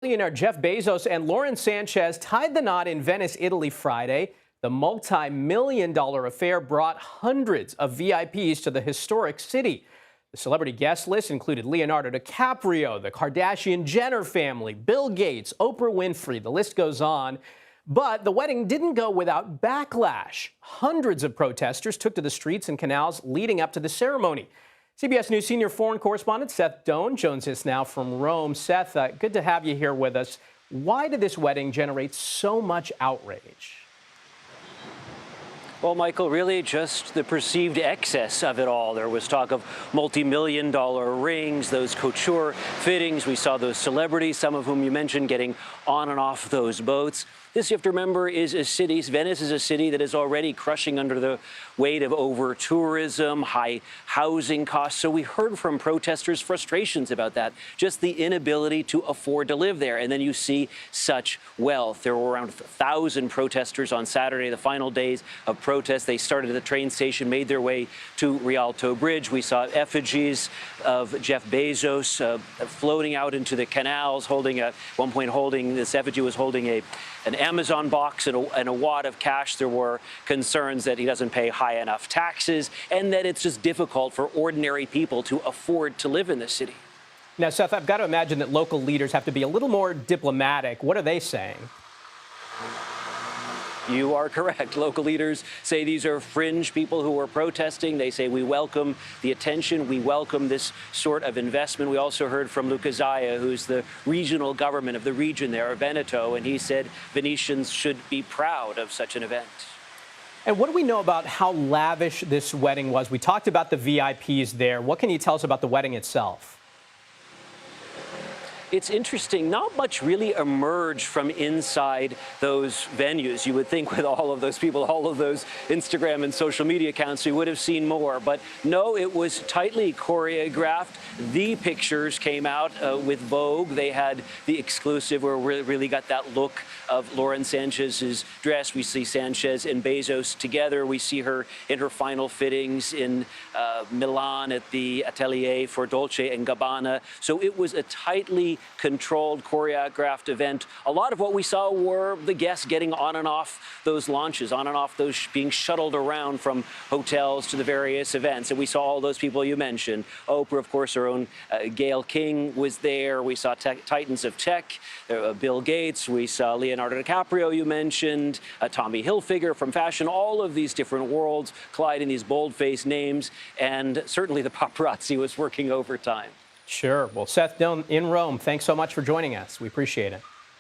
Billionaire Jeff Bezos and Lauren Sanchez tied the knot in Venice, Italy Friday. The multi-million-dollar affair brought hundreds of VIPs to the historic city. The celebrity guest list included Leonardo DiCaprio, the Kardashian-Jenner family, Bill Gates, Oprah Winfrey. The list goes on. But the wedding didn't go without backlash. Hundreds of protesters took to the streets and canals leading up to the ceremony. CBS News senior foreign correspondent Seth Doane joins us now from Rome. Seth, good to have you here with us. Why did this wedding generate so much outrage? Well, Michael, really just the perceived excess of it all. There was talk of multi-million-dollar rings, those couture fittings. We saw those celebrities, some of whom you mentioned, getting on and off those boats. This, you have to remember, is a city. Venice is a city that is already crushing under the weight of over-tourism, high housing costs. So we heard from protesters frustrations about that, just the inability to afford to live there. And then you see such wealth. There were around 1,000 protesters on Saturday, the final days of protest. They started at the train station, made their way to Rialto Bridge. We saw effigies of Jeff Bezos floating out into the canals, at one point this effigy was holding an Amazon box and a wad of cash. There were concerns that he doesn't pay high enough taxes and that it's just difficult for ordinary people to afford to live in this city. Now, Seth, I've got to imagine that local leaders have to be a little more diplomatic. What are they saying? You are correct. Local leaders say these are fringe people who are protesting. They say we welcome the attention. We welcome this sort of investment. We also heard from Luca Zaia, who's the regional government of the region there, Veneto, and he said Venetians should be proud of such an event. And what do we know about how lavish this wedding was? We talked about the VIPs there. What can you tell us about the wedding itself? It's interesting, not much really emerged from inside those venues. You would think with all of those people, all of those Instagram and social media accounts, we would have seen more. But no, it was tightly choreographed. The pictures came out with Vogue. They had the exclusive where we really got that look of Lauren Sanchez's dress. We see Sanchez and Bezos together. We see her in her final fittings in Milan at the Atelier for Dolce & Gabbana. So it was a tightly controlled, choreographed event. A lot of what we saw were the guests getting on and off those launches, on and off those being shuttled around from hotels to the various events. And we saw all those people you mentioned. Oprah, of course, her own Gayle King was there. We saw titans of tech, Bill Gates. We saw Leonardo DiCaprio, you mentioned, Tommy Hilfiger from fashion. All of these different worlds colliding, these bold-faced names. And certainly the paparazzi was working overtime. Sure. Well, Seth Doane in Rome, thanks so much for joining us. We appreciate it.